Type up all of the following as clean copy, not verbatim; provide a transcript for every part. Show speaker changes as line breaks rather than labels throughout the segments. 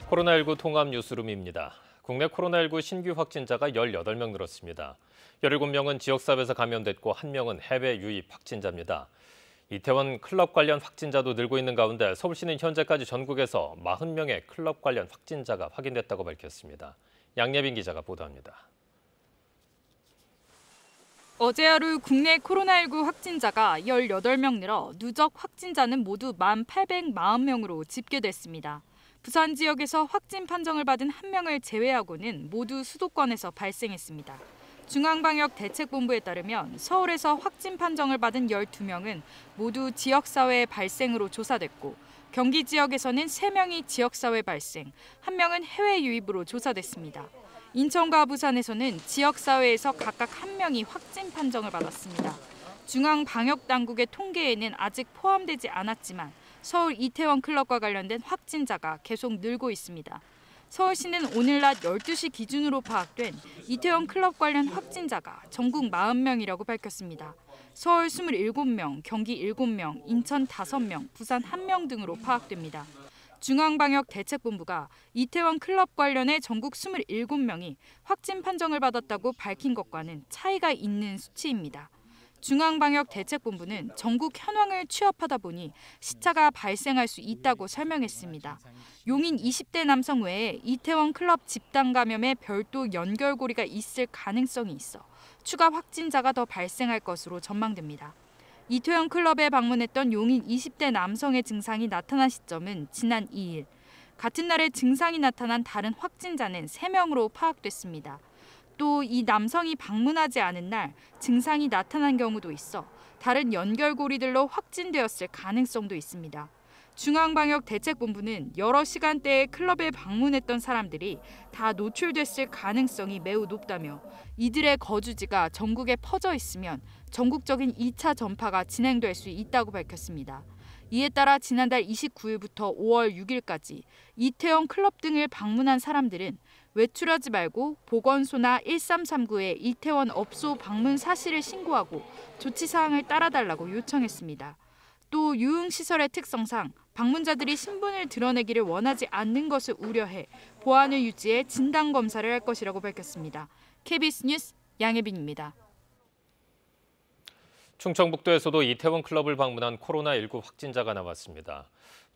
코로나19 통합 뉴스룸입니다. 국내 코로나19 신규 확진자가 18명 늘었습니다. 17명은 지역사회에서 감염됐고 1명은 해외 유입 확진자입니다. 이태원 클럽 관련 확진자도 늘고 있는 가운데 서울시는 현재까지 전국에서 40명의 클럽 관련 확진자가 확인됐다고 밝혔습니다. 양예빈 기자가 보도합니다.
어제 하루 국내 코로나19 확진자가 18명 늘어 누적 확진자는 모두 1,840명으로 집계됐습니다. 부산 지역에서 확진 판정을 받은 1명을 제외하고는 모두 수도권에서 발생했습니다. 중앙방역대책본부에 따르면 서울에서 확진 판정을 받은 12명은 모두 지역사회 발생으로 조사됐고 경기 지역에서는 3명이 지역사회 발생, 1명은 해외 유입으로 조사됐습니다. 인천과 부산에서는 지역사회에서 각각 1명이 확진 판정을 받았습니다. 중앙방역당국의 통계에는 아직 포함되지 않았지만 서울 이태원 클럽과 관련된 확진자가 계속 늘고 있습니다. 서울시는 오늘 낮 12시 기준으로 파악된 이태원 클럽 관련 확진자가 전국 40명이라고 밝혔습니다. 서울 27명, 경기 7명, 인천 5명, 부산 1명 등으로 파악됩니다. 중앙방역대책본부가 이태원 클럽 관련해 전국 27명이 확진 판정을 받았다고 밝힌 것과는 차이가 있는 수치입니다. 중앙방역대책본부는 전국 현황을 취합하다 보니 시차가 발생할 수 있다고 설명했습니다. 용인 20대 남성 외에 이태원 클럽 집단 감염에 별도 연결고리가 있을 가능성이 있어 추가 확진자가 더 발생할 것으로 전망됩니다. 이태원 클럽에 방문했던 용인 20대 남성의 증상이 나타난 시점은 지난 2일. 같은 날에 증상이 나타난 다른 확진자는 3명으로 파악됐습니다. 또 이 남성이 방문하지 않은 날 증상이 나타난 경우도 있어 다른 연결고리들로 확진되었을 가능성도 있습니다. 중앙방역대책본부는 여러 시간대에 클럽에 방문했던 사람들이 다 노출됐을 가능성이 매우 높다며 이들의 거주지가 전국에 퍼져 있으면 전국적인 2차 전파가 진행될 수 있다고 밝혔습니다. 이에 따라 지난달 29일부터 5월 6일까지 이태원 클럽 등을 방문한 사람들은 외출하지 말고 보건소나 1339에 이태원 업소 방문 사실을 신고하고 조치사항을 따라달라고 요청했습니다. 또 유흥시설의 특성상 방문자들이 신분을 드러내기를 원하지 않는 것을 우려해 보안을 유지해 진단검사를 할 것이라고 밝혔습니다. KBS 뉴스 양예빈입니다.
충청북도에서도 이태원 클럽을 방문한 코로나19 확진자가 나왔습니다.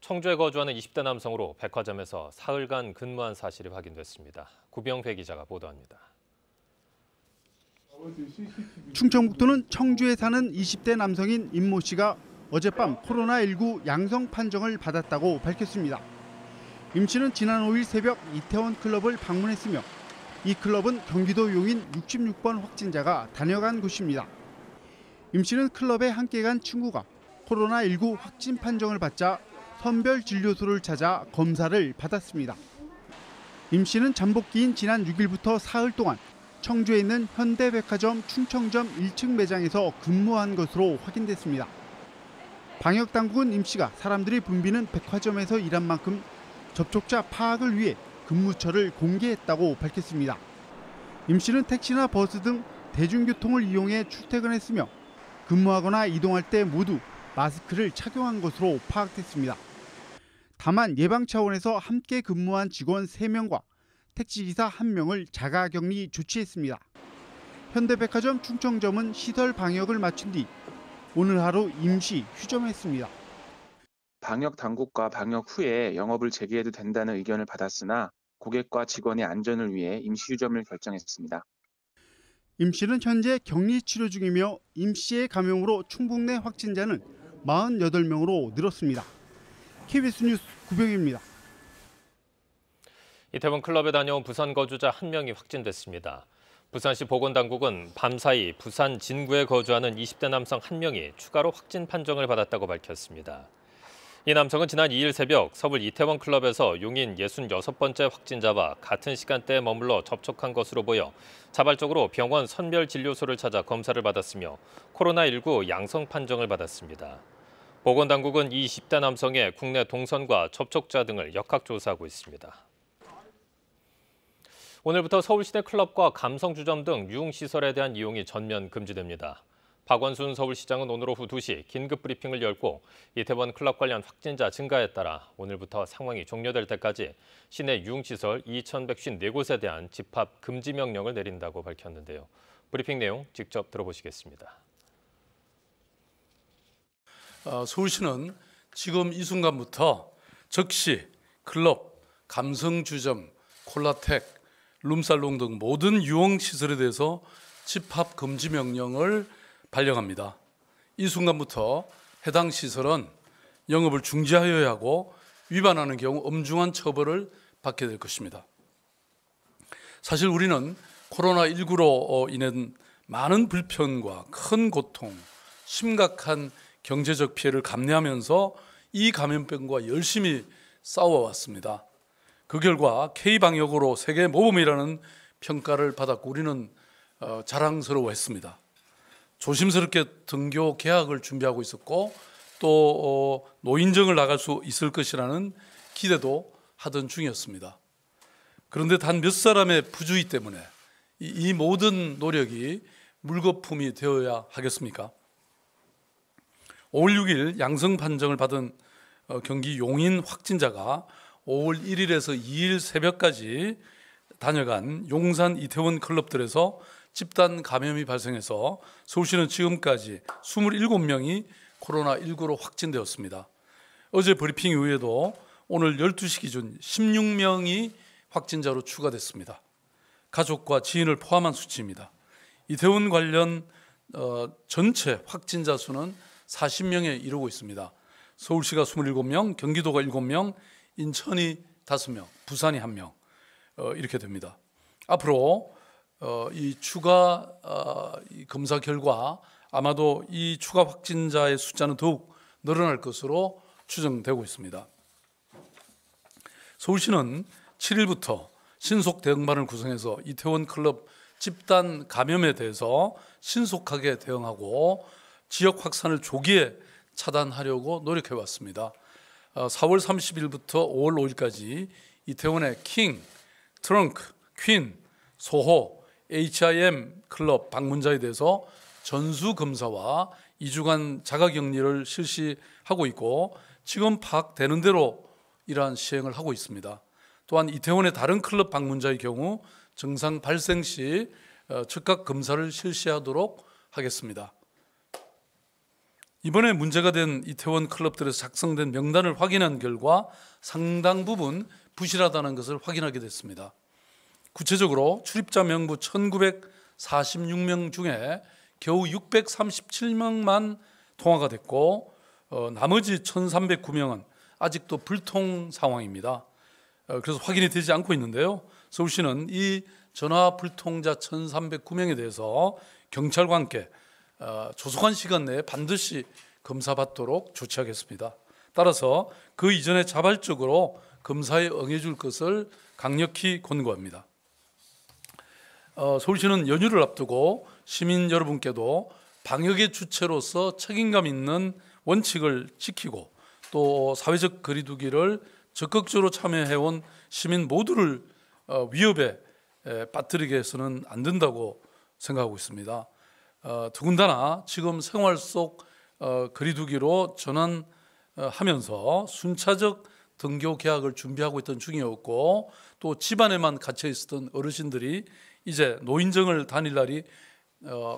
청주에 거주하는 20대 남성으로 백화점에서 사흘간 근무한 사실이 확인됐습니다. 구병배 기자가 보도합니다.
충청북도는 청주에 사는 20대 남성인 임모 씨가 어젯밤 코로나19 양성 판정을 받았다고 밝혔습니다. 임 씨는 지난 5일 새벽 이태원 클럽을 방문했으며 이 클럽은 경기도 용인 66번 확진자가 다녀간 곳입니다. 임 씨는 클럽에 함께 간 친구가 코로나19 확진 판정을 받자 선별진료소를 찾아 검사를 받았습니다. 임 씨는 잠복기인 지난 6일부터 사흘 동안 청주에 있는 현대백화점 충청점 1층 매장에서 근무한 것으로 확인됐습니다. 방역당국은 임 씨가 사람들이 붐비는 백화점에서 일한 만큼 접촉자 파악을 위해 근무처를 공개했다고 밝혔습니다. 임 씨는 택시나 버스 등 대중교통을 이용해 출퇴근했으며 근무하거나 이동할 때 모두 마스크를 착용한 것으로 파악됐습니다. 다만 예방 차원에서 함께 근무한 직원 3명과 택시기사 1명을 자가격리 조치했습니다. 현대백화점 충청점은 시설 방역을 마친 뒤 오늘 하루 임시 휴점했습니다.
방역 당국과 방역 후에 영업을 재개해도 된다는 의견을 받았으나 고객과 직원의 안전을 위해 임시 휴점을 결정했습니다.
임 씨는 현재 격리 치료 중이며 임 씨의 감염으로 충북 내 확진자는 48명으로 늘었습니다. KBS 뉴스 구병입니다.
이태원 클럽에 다녀온 부산 거주자 1명이 확진됐습니다. 부산시 보건당국은 밤사이 부산 진구에 거주하는 20대 남성 1명이 추가로 확진 판정을 받았다고 밝혔습니다. 이 남성은 지난 2일 새벽 서울 이태원 클럽에서 용인 66번째 확진자와 같은 시간대에 머물러 접촉한 것으로 보여 자발적으로 병원 선별진료소를 찾아 검사를 받았으며 코로나19 양성 판정을 받았습니다. 보건당국은 이 20대 남성의 국내 동선과 접촉자 등을 역학조사하고 있습니다. 오늘부터 서울 시내 클럽과 감성주점 등 유흥시설에 대한 이용이 전면 금지됩니다. 박원순 서울시장은 오늘 오후 2시 긴급 브리핑을 열고 이태원 클럽 관련 확진자 증가에 따라 오늘부터 상황이 종료될 때까지 시내 유흥시설 2,154곳에 대한 집합 금지 명령을 내린다고 밝혔는데요. 브리핑 내용 직접 들어보시겠습니다.
서울시는 지금 이 순간부터 적시, 클럽, 감성주점, 콜라텍, 룸살롱 등 모든 유흥시설에 대해서 집합 금지 명령을 발령합니다. 이 순간부터 해당 시설은 영업을 중지하여야 하고 위반하는 경우 엄중한 처벌을 받게 될 것입니다. 사실 우리는 코로나19로 인한 많은 불편과 큰 고통, 심각한 경제적 피해를 감내하면서 이 감염병과 열심히 싸워왔습니다. 그 결과 K방역으로 세계 모범이라는 평가를 받았고 우리는 자랑스러워했습니다. 조심스럽게 등교 개학을 준비하고 있었고 또 노인정을 나갈 수 있을 것이라는 기대도 하던 중이었습니다. 그런데 단 몇 사람의 부주의 때문에 이 모든 노력이 물거품이 되어야 하겠습니까? 5월 6일 양성 판정을 받은 경기 용인 확진자가 5월 1일에서 2일 새벽까지 다녀간 용산 이태원 클럽들에서 집단 감염이 발생해서 서울시는 지금까지 27명이 코로나19로 확진되었습니다. 어제 브리핑 이후에도 오늘 12시 기준 16명이 확진자로 추가됐습니다. 가족과 지인을 포함한 수치입니다. 이태원 관련 전체 확진자 수는 40명에 이르고 있습니다. 서울시가 27명, 경기도가 7명, 인천이 5명, 부산이 1명 이렇게 됩니다. 앞으로 이 추가 검사 결과 아마도 이 추가 확진자의 숫자는 더욱 늘어날 것으로 추정되고 있습니다. 서울시는 7일부터 신속 대응반을 구성해서 이태원 클럽 집단 감염에 대해서 신속하게 대응하고 지역 확산을 조기에 차단하려고 노력해 왔습니다. 4월 30일부터 5월 5일까지 이태원의 킹, 트렁크, 퀸, 소호, HIM 클럽 방문자에 대해서 전수 검사와 2주간 자가격리를 실시하고 있고 지금 파악되는 대로 이러한 시행을 하고 있습니다. 또한 이태원의 다른 클럽 방문자의 경우 증상 발생 시 즉각 검사를 실시하도록 하겠습니다. 이번에 문제가 된 이태원 클럽들에서 작성된 명단을 확인한 결과 상당 부분 부실하다는 것을 확인하게 됐습니다. 구체적으로 출입자 명부 1946명 중에 겨우 637명만 통화가 됐고 나머지 1309명은 아직도 불통 상황입니다. 그래서 확인이 되지 않고 있는데요. 서울시는 이 전화 불통자 1309명에 대해서 경찰과 함께 조속한 시간 내에 반드시 검사받도록 조치하겠습니다. 따라서 그 이전에 자발적으로 검사에 응해줄 것을 강력히 권고합니다. 서울시는 연휴를 앞두고 시민 여러분께도 방역의 주체로서 책임감 있는 원칙을 지키고 또 사회적 거리두기를 적극적으로 참여해온 시민 모두를 위협에 빠뜨리게 해서는 안 된다고 생각하고 있습니다. 더군다나 지금 생활 속 거리두기로 전환하면서 순차적 등교 개학을 준비하고 있던 중이었고 또 집안에만 갇혀 있었던 어르신들이 이제 노인정을 다닐 날이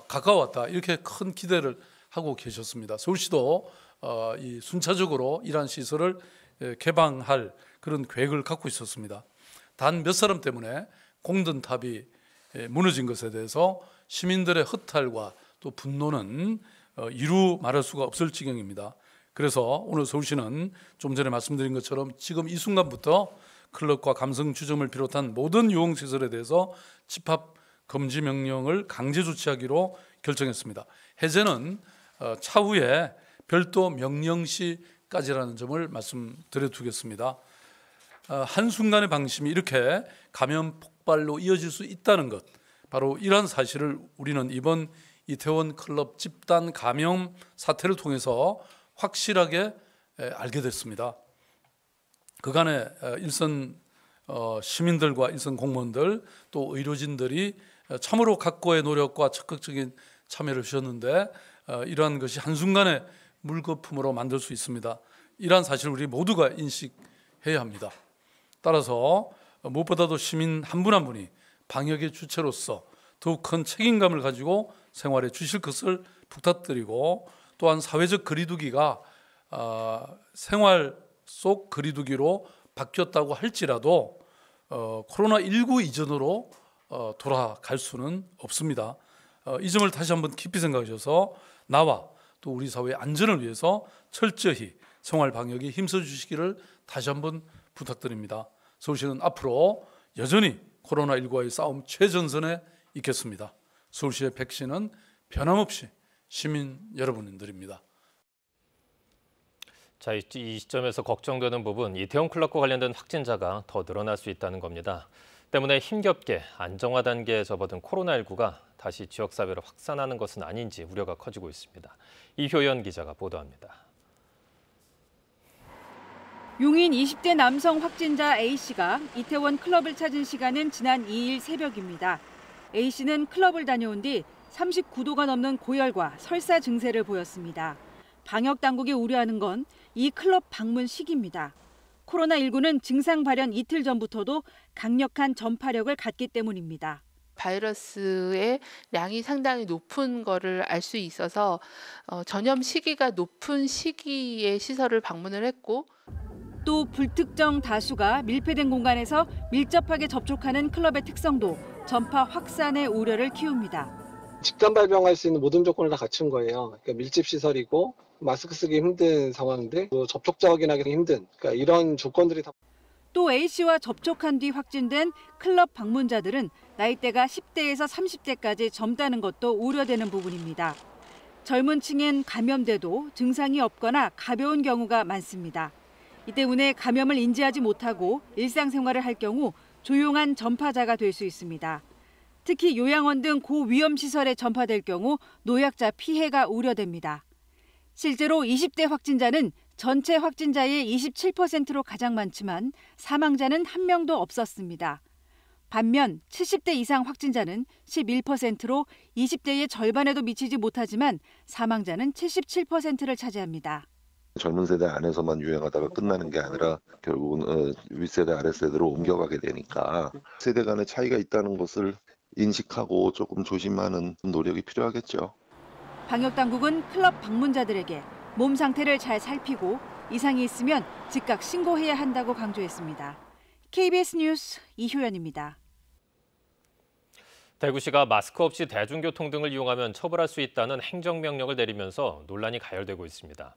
가까웠다 이렇게 큰 기대를 하고 계셨습니다. 서울시도 이 순차적으로 이러한 시설을 개방할 그런 계획을 갖고 있었습니다. 단 몇 사람 때문에 공든탑이 무너진 것에 대해서 시민들의 허탈과 또 분노는 이루 말할 수가 없을 지경입니다. 그래서 오늘 서울시는 좀 전에 말씀드린 것처럼 지금 이 순간부터 클럽과 감성주점을 비롯한 모든 유흥시설에 대해서 집합 금지 명령을 강제 조치하기로 결정했습니다. 해제는 차후에 별도 명령시까지라는 점을 말씀드려 두겠습니다. 한순간의 방심이 이렇게 감염 폭발로 이어질 수 있다는 것, 바로 이러한 사실을 우리는 이번 이태원 클럽 집단 감염 사태를 통해서 확실하게 알게 됐습니다. 그간의 일선 시민들과 일선 공무원들 또 의료진들이 참으로 각고의 노력과 적극적인 참여를 주셨는데 이러한 것이 한순간에 물거품으로 만들 수 있습니다. 이러한 사실을 우리 모두가 인식해야 합니다. 따라서 무엇보다도 시민 한 분 한 분이 방역의 주체로서 더욱 큰 책임감을 가지고 생활해 주실 것을 부탁드리고, 또한 사회적 거리두기가 생활 속 거리두기로 바뀌었다고 할지라도 코로나19 이전으로 돌아갈 수는 없습니다. 이 점을 다시 한번 깊이 생각하셔서 나와 또 우리 사회의 안전을 위해서 철저히 생활 방역에 힘써 주시기를 다시 한번 부탁드립니다. 서울시는 앞으로 여전히 코로나19와의 싸움 최전선에 있겠습니다. 서울시의 백신은 변함없이 시민 여러분들입니다.
자, 이 시점에서 걱정되는 부분, 이태원 클럽과 관련된 확진자가 더 늘어날 수 있다는 겁니다. 때문에 힘겹게 안정화 단계에 접어든 코로나19가 다시 지역사회로 확산하는 것은 아닌지 우려가 커지고 있습니다. 이효연 기자가 보도합니다.
용인 20대 남성 확진자 A씨가 이태원 클럽을 찾은 시간은 지난 2일 새벽입니다. A씨는 클럽을 다녀온 뒤 39도가 넘는 고열과 설사 증세를 보였습니다. 방역 당국이 우려하는 건 이 클럽 방문 시기입니다. 코로나19는 증상 발현 이틀 전부터도 강력한 전파력을 갖기 때문입니다.
바이러스의 양이 상당히 높은 거를 알 수 있어서 전염 시기가 높은 시기에 시설을 방문을 했고,
또 불특정 다수가 밀폐된 공간에서 밀접하게 접촉하는 클럽의 특성도 전파 확산의 우려를 키웁니다.
집단 발병할 수 있는 모든 조건을 다 갖춘 거예요. 그러니까 밀집 시설이고 마스크 쓰기 힘든 상황인데 또 접촉자 확인하기 힘든, 그러니까 이런 조건들이 다.
또 A씨와 접촉한 뒤 확진된 클럽 방문자들은 나이대가 10대에서 30대까지 젊다는 것도 우려되는 부분입니다. 젊은 층엔 감염돼도 증상이 없거나 가벼운 경우가 많습니다. 이 때문에 감염을 인지하지 못하고 일상생활을 할 경우 조용한 전파자가 될 수 있습니다. 특히 요양원 등 고위험 시설에 전파될 경우 노약자 피해가 우려됩니다. 실제로 20대 확진자는 전체 확진자의 27%로 가장 많지만 사망자는 한 명도 없었습니다. 반면 70대 이상 확진자는 11%로 20대의 절반에도 미치지 못하지만 사망자는 77%를 차지합니다.
젊은 세대 안에서만 유행하다가 끝나는 게 아니라 결국은 윗세대 아랫세대로 옮겨가게 되니까 세대 간의 차이가 있다는 것을 인식하고 조금 조심하는 노력이 필요하겠죠.
방역당국은 클럽 방문자들에게 몸 상태를 잘 살피고 이상이 있으면 즉각 신고해야 한다고 강조했습니다. KBS 뉴스 이효연입니다.
대구시가 마스크 없이 대중교통 등을 이용하면 처벌할 수 있다는 행정명령을 내리면서 논란이 가열되고 있습니다.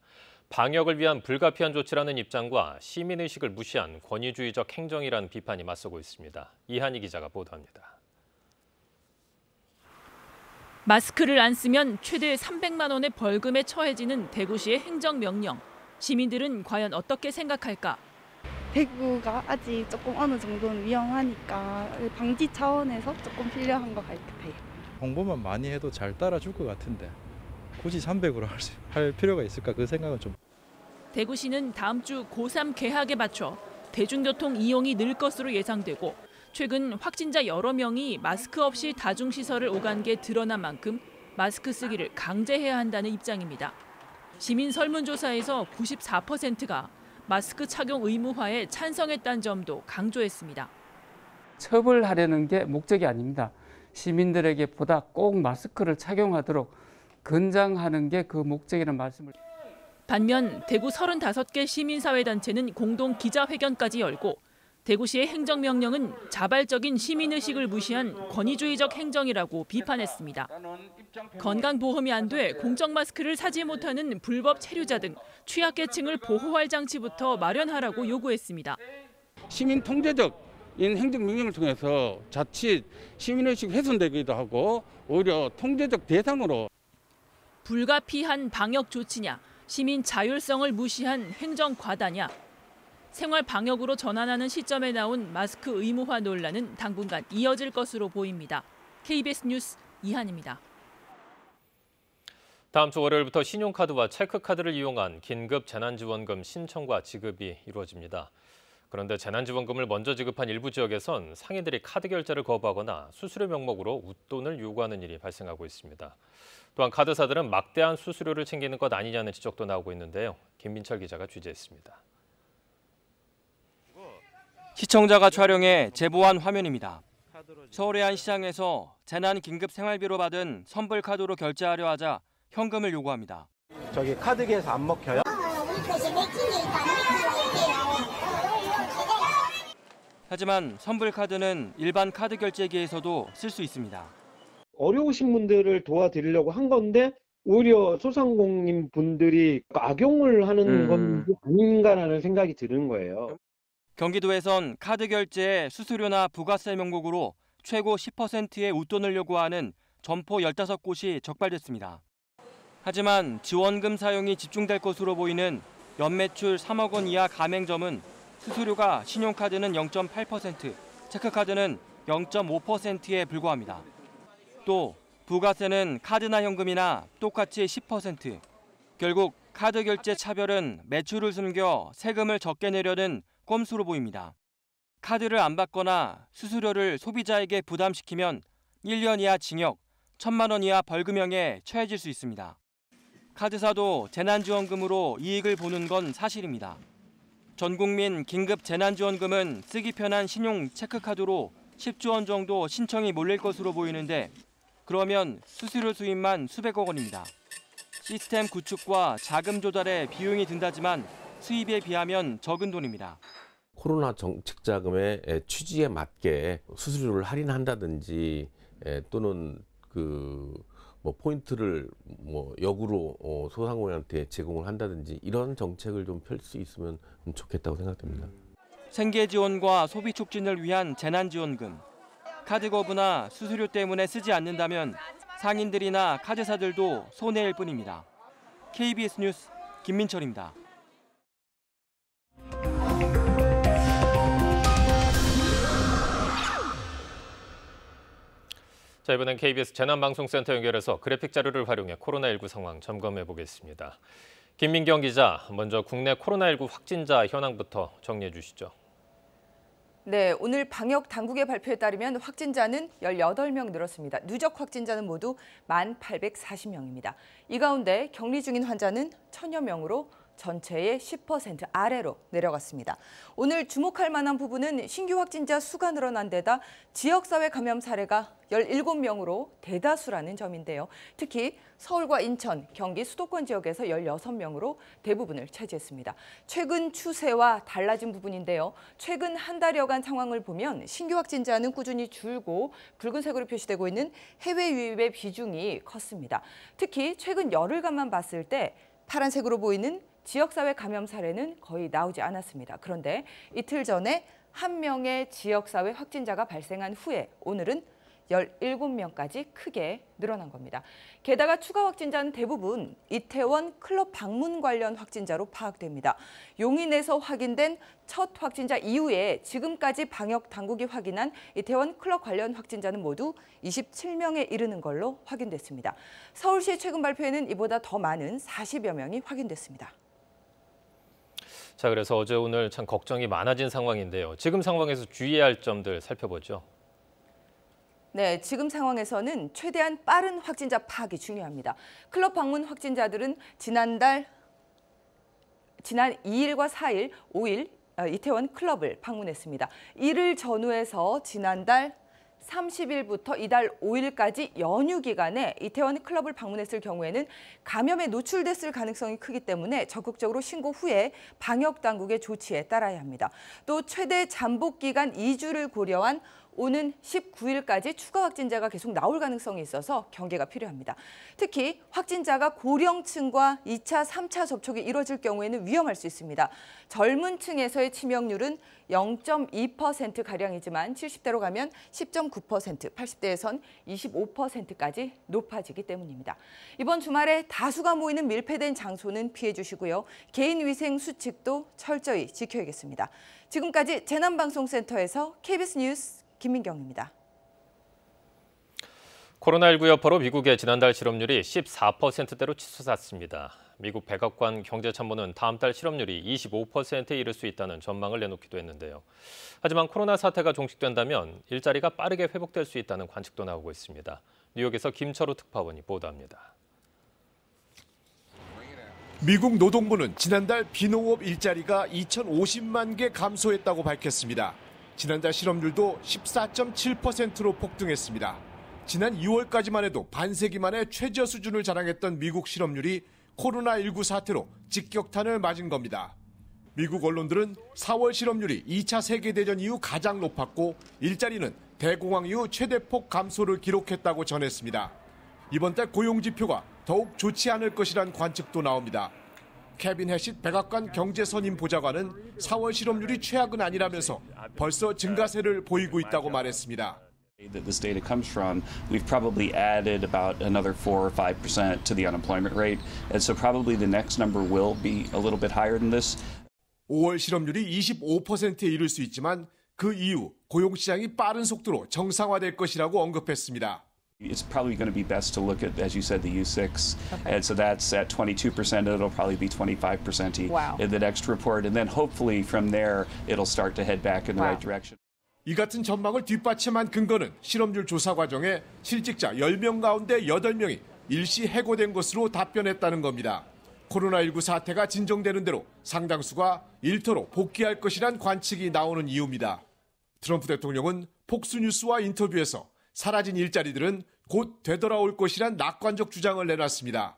방역을 위한 불가피한 조치라는 입장과 시민의식을 무시한 권위주의적 행정이라는 비판이 맞서고 있습니다. 이한희 기자가 보도합니다.
마스크를 안 쓰면 최대 300만 원의 벌금에 처해지는 대구시의 행정명령. 시민들은 과연 어떻게 생각할까?
대구가 아직 조금 어느 정도는 위험하니까 방지 차원에서 조금 필요한 것 같아요.
홍보만 많이 해도 잘 따라줄 것 같은데 굳이 300으로 할 필요가 있을까, 그 생각은 좀.
대구시는 다음 주 고3 개학에 맞춰 대중교통 이용이 늘 것으로 예상되고, 최근 확진자 여러 명이 마스크 없이 다중시설을 오간 게 드러난 만큼 마스크 쓰기를 강제해야 한다는 입장입니다. 시민 설문조사에서 94%가 마스크 착용 의무화에 찬성했다는 점도 강조했습니다.
처벌하려는 게 목적이 아닙니다. 시민들에게 보다 꼭 마스크를 착용하도록 권장하는 게 그 목적이라는 말씀을.
반면 대구 35개 시민사회단체는 공동 기자회견까지 열고, 대구시의 행정명령은 자발적인 시민의식을 무시한 권위주의적 행정이라고 비판했습니다. 건강보험이 안 돼 공적 마스크를 사지 못하는 불법 체류자 등 취약계층을 보호할 장치부터 마련하라고 요구했습니다.
시민 통제적인 행정명령을 통해서 자칫 시민의식 훼손되기도 하고 오히려 통제적 대상으로.
불가피한 방역 조치냐, 시민 자율성을 무시한 행정 과다냐. 생활 방역으로 전환하는 시점에 나온 마스크 의무화 논란은 당분간 이어질 것으로 보입니다. KBS 뉴스 이한입니다.
다음 주 월요일부터 신용카드와 체크카드를 이용한 긴급 재난지원금 신청과 지급이 이루어집니다. 그런데 재난지원금을 먼저 지급한 일부 지역에선 상인들이 카드 결제를 거부하거나 수수료 명목으로 웃돈을 요구하는 일이 발생하고 있습니다. 또한 카드사들은 막대한 수수료를 챙기는 것 아니냐는 지적도 나오고 있는데요. 김민철 기자가 취재했습니다.
시청자가 촬영해 제보한 화면입니다. 서울의 한 시장에서 재난 긴급 생활비로 받은 선불카드로 결제하려 하자 현금을 요구합니다.
저기 카드기에서 안 먹혀요?
하지만 선불카드는 일반 카드 결제기에서도 쓸 수 있습니다.
어려우신 분들을 도와드리려고 한 건데 오히려 소상공인 분들이 악용을 하는 건 아닌가라는 생각이 드는 거예요.
경기도에선 카드 결제에 수수료나 부가세 명목으로 최고 10%의 웃돈을 요구하는 점포 15곳이 적발됐습니다. 하지만 지원금 사용이 집중될 것으로 보이는 연매출 3억 원 이하 가맹점은 수수료가 신용카드는 0.8%, 체크카드는 0.5%에 불과합니다. 또 부가세는 카드나 현금이나 똑같이 10%. 결국 카드 결제 차별은 매출을 숨겨 세금을 적게 내려는 꼼수로 보입니다. 카드를 안 받거나 수수료를 소비자에게 부담시키면 1년 이하 징역, 1,000만 원 이하 벌금형에 처해질 수 있습니다. 카드사도 재난지원금으로 이익을 보는 건 사실입니다. 전 국민 긴급 재난지원금은 쓰기 편한 신용 체크카드로 10조 원 정도 신청이 몰릴 것으로 보이는데 그러면 수수료 수입만 수백억 원입니다. 시스템 구축과 자금 조달에 비용이 든다지만 수입에 비하면 적은 돈입니다.
코로나 정책 자금의 취지에 맞게 수수료를 할인한다든지 또는 포인트를 역으로 소상공인한테 제공을 한다든지 이런 정책을 좀 펼 수 있으면 좋겠다고 생각됩니다.
생계 지원과 소비 촉진을 위한 재난지원금. 카드 거부나 수수료 때문에 쓰지 않는다면 상인들이나 카드사들도 손해일 뿐입니다. KBS 뉴스 김민철입니다.
자, 이번엔 KBS 재난방송센터 연결해서 그래픽 자료를 활용해 코로나19 상황 점검해 보겠습니다. 김민경 기자, 먼저 국내 코로나19 확진자 현황부터 정리해 주시죠.
네, 오늘 방역 당국의 발표에 따르면 확진자는 18명 늘었습니다. 누적 확진자는 모두 1,840명입니다. 이 가운데 격리 중인 환자는 1,000여 명으로 전체의 10% 아래로 내려갔습니다. 오늘 주목할 만한 부분은 신규 확진자 수가 늘어난 데다 지역사회 감염 사례가 17명으로 대다수라는 점인데요. 특히 서울과 인천, 경기 수도권 지역에서 16명으로 대부분을 차지했습니다. 최근 추세와 달라진 부분인데요. 최근 한 달여간 상황을 보면 신규 확진자는 꾸준히 줄고 붉은색으로 표시되고 있는 해외 유입의 비중이 컸습니다. 특히 최근 열흘간만 봤을 때 파란색으로 보이는 지역사회 감염 사례는 거의 나오지 않았습니다. 그런데 이틀 전에 한 명의 지역사회 확진자가 발생한 후에 오늘은 17명까지 크게 늘어난 겁니다. 게다가 추가 확진자는 대부분 이태원 클럽 방문 관련 확진자로 파악됩니다. 용인에서 확인된 첫 확진자 이후에 지금까지 방역 당국이 확인한 이태원 클럽 관련 확진자는 모두 27명에 이르는 걸로 확인됐습니다. 서울시 최근 발표에는 이보다 더 많은 40여 명이 확인됐습니다.
자, 그래서 어제 오늘 참 걱정이 많아진 상황인데요. 지금 상황에서 주의해야 할 점들 살펴보죠.
네, 지금 상황에서는 최대한 빠른 확진자 파악이 중요합니다. 클럽 방문 확진자들은 지난 2일과 4일, 5일 이태원 클럽을 방문했습니다. 이를 전후해서 지난달 30일부터 이달 5일까지 연휴 기간에 이태원 클럽을 방문했을 경우에는 감염에 노출됐을 가능성이 크기 때문에 적극적으로 신고 후에 방역 당국의 조치에 따라야 합니다. 또 최대 잠복 기간 2주를 고려한 오는 19일까지 추가 확진자가 계속 나올 가능성이 있어서 경계가 필요합니다. 특히 확진자가 고령층과 2차, 3차 접촉이 이뤄질 경우에는 위험할 수 있습니다. 젊은 층에서의 치명률은 0.2%가량이지만 70대로 가면 10.9%, 80대에선 25%까지 높아지기 때문입니다. 이번 주말에 다수가 모이는 밀폐된 장소는 피해 주시고요. 개인위생 수칙도 철저히 지켜야겠습니다. 지금까지 재난방송센터에서 KBS 뉴스 김민경입니다.
코로나19 여파로 미국의 지난달 실업률이 14%대로 치솟았습니다. 미국 백악관 경제참모는 다음 달 실업률이 25%에 이를 수 있다는 전망을 내놓기도 했는데요. 하지만 코로나 사태가 종식된다면 일자리가 빠르게 회복될 수 있다는 관측도 나오고 있습니다. 뉴욕에서 김철우 특파원이 보도합니다.
미국 노동부는 지난달 비농업 일자리가 2,050만 개 감소했다고 밝혔습니다. 지난달 실업률도 14.7%로 폭등했습니다. 지난 2월까지만 해도 반세기 만에 최저 수준을 자랑했던 미국 실업률이 코로나19 사태로 직격탄을 맞은 겁니다. 미국 언론들은 4월 실업률이 2차 세계대전 이후 가장 높았고 일자리는 대공황 이후 최대폭 감소를 기록했다고 전했습니다. 이번 달 고용지표가 더욱 좋지 않을 것이란 관측도 나옵니다. 케빈 해싯 백악관 경제선임 보좌관은 4월 실업률이 최악은 아니라면서 벌써 증가세를 보이고 있다고 말했습니다.
That this data comes from, we've probably added about another 4 or 5% to the unemployment rate, and so probably the next number will be a little bit higher than this.
5월 실업률이 25%에 이를 수 있지만 그 이후 고용시장이 빠른 속도로 정상화될 것이라고 언급했습니다.
It's probably going to be best to look at, as you said, the U6, and so that's at 22%. It'll probably be 25% in the next report, and then hopefully from there it'll start to head back in the right direction.
이 같은 전망을 뒷받침한 근거는 실업률 조사 과정에 실직자 10명 가운데 8명이 일시 해고된 것으로 답변했다는 겁니다. 코로나19 사태가 진정되는 대로 상당수가 일터로 복귀할 것이란 관측이 나오는 이유입니다. 트럼프 대통령은 폭스뉴스와 인터뷰에서 사라진 일자리들은 곧 되돌아올 것이란 낙관적 주장을 내놨습니다.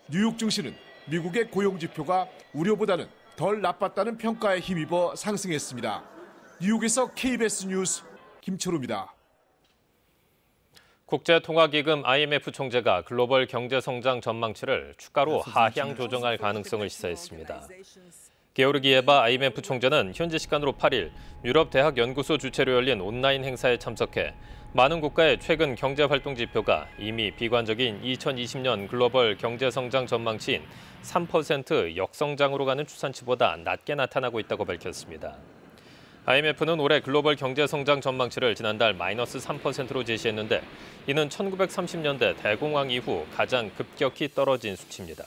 뉴욕 증시는 미국의 고용지표가 우려보다는 덜 나빴다는 평가에 힘입어 상승했습니다. 뉴욕에서 KBS 뉴스 김철우입니다.
국제통화기금 IMF 총재가 글로벌 경제성장 전망치를 추가로 하향 조정할 가능성을 시사했습니다. 게오르기에바 IMF 총재는 현지 시간으로 8일 유럽 대학 연구소 주최로 열린 온라인 행사에 참석해 많은 국가의 최근 경제활동 지표가 이미 비관적인 2020년 글로벌 경제성장 전망치인 3% 역성장으로 가는 추산치보다 낮게 나타나고 있다고 밝혔습니다. IMF는 올해 글로벌 경제성장 전망치를 지난달 마이너스 3%로 제시했는데 이는 1930년대 대공황 이후 가장 급격히 떨어진 수치입니다.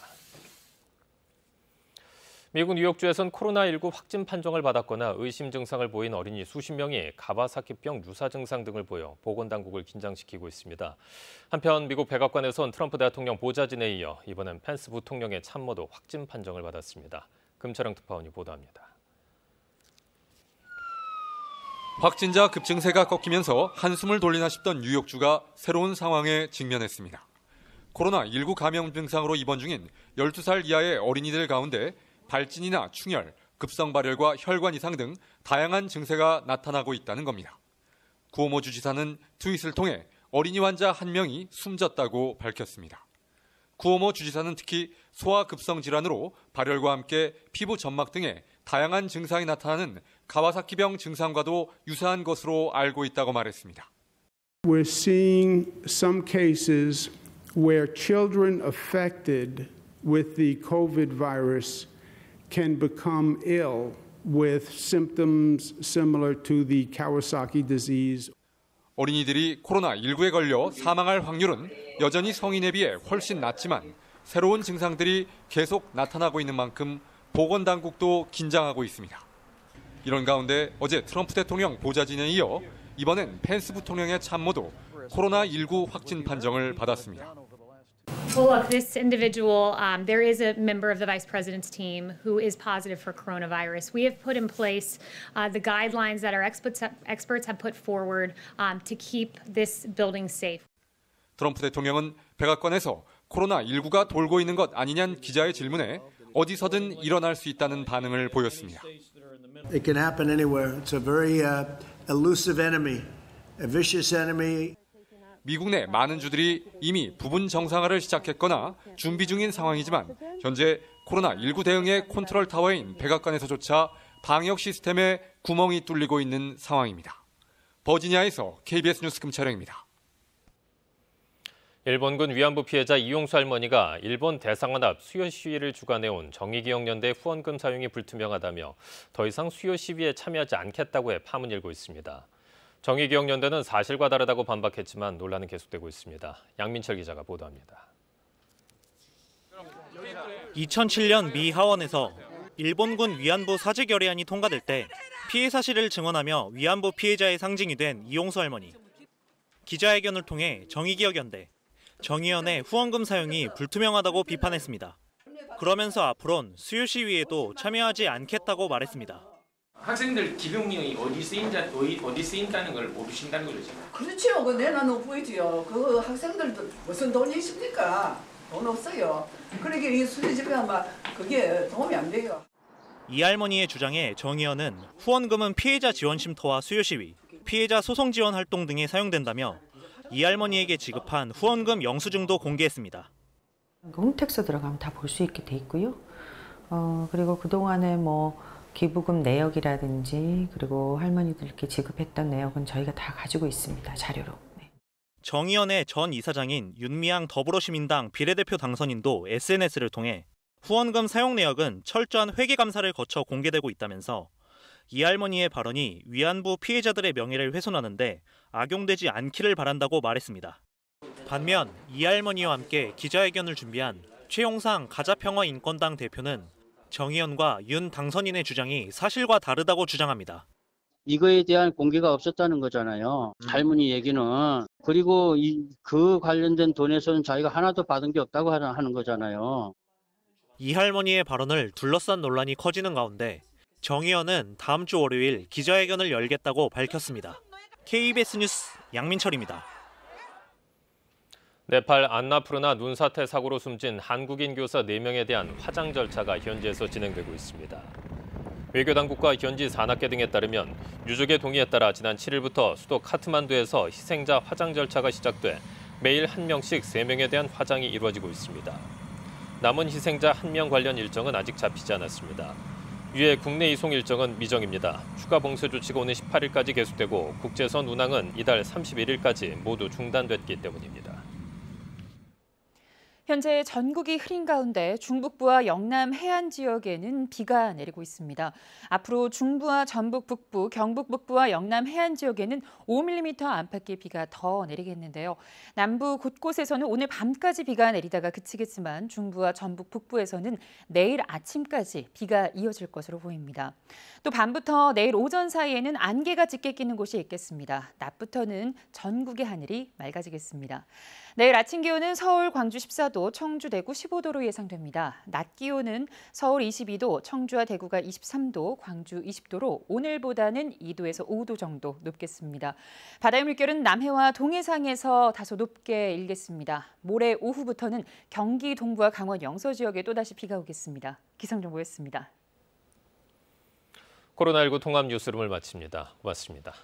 미국 뉴욕주에선 코로나19 확진 판정을 받았거나 의심 증상을 보인 어린이 수십 명이 가바사키병 유사 증상 등을 보여 보건당국을 긴장시키고 있습니다. 한편 미국 백악관에선 트럼프 대통령 보좌진에 이어 이번엔 펜스 부통령의 참모도 확진 판정을 받았습니다. 금철영 특파원이 보도합니다.
확진자 급증세가 꺾이면서 한숨을 돌리나 싶던 뉴욕주가 새로운 상황에 직면했습니다. 코로나19 감염 증상으로 입원 중인 12살 이하의 어린이들 가운데 발진이나 충혈, 급성 발열과 혈관 이상 등 다양한 증세가 나타나고 있다는 겁니다. 구오모 주지사는 트윗을 통해 어린이 환자 1명이 숨졌다고 밝혔습니다. 구오모 주지사는 특히 소아급성 질환으로 발열과 함께 피부 점막 등의 다양한 증상이 나타나는 가와사키병 증상과도 유사한 것으로 알고 있다고 말했습니다.
We're seeing some cases where children affected with the COVID virus can become ill with symptoms similar to the Kawasaki disease.
어린이들이 코로나19에 걸려 사망할 확률은 여전히 성인에 비해 훨씬 낮지만 새로운 증상들이 계속 나타나고 있는 만큼 보건당국도 긴장하고 있습니다. 이런 가운데 어제 트럼프 대통령 보좌진에 이어 이번엔 펜스 부통령의 참모도 코로나19 확진 판정을 받았습니다.
Well, look, this individual, there is a member of the vice president's team who is positive for coronavirus. We have put in place the guidelines that our experts have put forward to keep this building safe.
트럼프 대통령은 백악관에서 코로나19가 돌고 있는 것 아니냐는 기자의 질문에 어디서든 일어날 수 있다는 반응을 보였습니다.
It can happen anywhere. It's a very elusive enemy, a vicious enemy.
미국 내 많은 주들이 이미 부분 정상화를 시작했거나 준비 중인 상황이지만 현재 코로나19 대응의 컨트롤 타워인 백악관에서조차 방역 시스템에 구멍이 뚫리고 있는 상황입니다. 버지니아에서 KBS 뉴스 금철영입니다.
일본군 위안부 피해자 이용수 할머니가 일본 대상원 앞 수요 시위를 주관해온 정의기억연대 후원금 사용이 불투명하다며 더 이상 수요 시위에 참여하지 않겠다고 해 파문 일고 있습니다. 정의기억연대는 사실과 다르다고 반박했지만 논란은 계속되고 있습니다. 양민철 기자가 보도합니다.
2007년 미 하원에서 일본군 위안부 사죄 결의안이 통과될 때 피해 사실을 증언하며 위안부 피해자의 상징이 된 이용수 할머니. 기자회견을 통해 정의기억연대, 정의연의 후원금 사용이 불투명하다고 비판했습니다. 그러면서 앞으론 수요 시위에도 참여하지 않겠다고 말했습니다.
학생들 기금이 어디 쓰인다는 걸 모르신다는 거죠?
그렇죠. 그 내놔놓고 보이지요. 그 학생들도 무슨 돈이 있습니까? 돈 없어요. 그러니까 이 수요 집회가 그게 도움이 안 돼요.
이 할머니의 주장에 정의연은 후원금은 피해자 지원 쉼터와 수요 시위, 피해자 소송 지원 활동 등에 사용된다며 이 할머니에게 지급한 후원금 영수증도 공개했습니다.
홈택스 들어가면 다 볼 수 있게 돼 있고요. 그리고 그동안에 기부금 내역이라든지 그리고 할머니들께 지급했던 내역은 저희가 다 가지고 있습니다. 자료로. 네.
정의연의 전 이사장인 윤미향 더불어시민당 비례대표 당선인도 SNS를 통해 후원금 사용 내역은 철저한 회계 감사를 거쳐 공개되고 있다면서 이 할머니의 발언이 위안부 피해자들의 명예를 훼손하는데 악용되지 않기를 바란다고 말했습니다. 반면 이 할머니와 함께 기자회견을 준비한 최용상 가자평화인권당 대표는 정의연과 윤 당선인의 주장이 사실과 다르다고 주장합니다.
이거에 대한 공개가 없었다는 거잖아요. 할머니 얘기는. 그리고 그 관련된 돈에서는 자기가 하나도 받은 게 없다고 하는 거잖아요.
이 할머니의 발언을 둘러싼 논란이 커지는 가운데 정의연은 다음 주 월요일 기자회견을 열겠다고 밝혔습니다. KBS 뉴스 양민철입니다.
네팔 안나푸르나 눈사태 사고로 숨진 한국인 교사 4명에 대한 화장 절차가 현지에서 진행되고 있습니다. 외교당국과 현지 산악계 등에 따르면 유족의 동의에 따라 지난 7일부터 수도 카트만두에서 희생자 화장 절차가 시작돼 매일 1명씩 3명에 대한 화장이 이루어지고 있습니다. 남은 희생자 1명 관련 일정은 아직 잡히지 않았습니다. 이에 국내 이송 일정은 미정입니다. 추가 봉쇄 조치가 오는 18일까지 계속되고 국제선 운항은 이달 31일까지 모두 중단됐기 때문입니다. 현재 전국이 흐린 가운데 중북부와 영남 해안 지역에는 비가 내리고 있습니다. 앞으로 중부와 전북 북부, 경북 북부와 영남 해안 지역에는 5mm 안팎의 비가 더 내리겠는데요. 남부 곳곳에서는 오늘 밤까지 비가 내리다가 그치겠지만 중부와 전북 북부에서는 내일 아침까지 비가 이어질 것으로 보입니다. 또 밤부터 내일 오전 사이에는 안개가 짙게 끼는 곳이 있겠습니다. 낮부터는 전국의 하늘이 맑아지겠습니다. 내일 아침 기온은 서울, 광주 14도, 청주, 대구 15도로 예상됩니다. 낮 기온은 서울 22도, 청주와 대구가 23도, 광주 20도로 오늘보다는 2도에서 5도 정도 높겠습니다. 바다의 물결은 남해와 동해상에서 다소 높게 일겠습니다. 모레 오후부터는 경기 동부와 강원 영서 지역에 또다시 비가 오겠습니다. 기상정보였습니다. 코로나19 통합 뉴스룸을 마칩니다. 고맙습니다.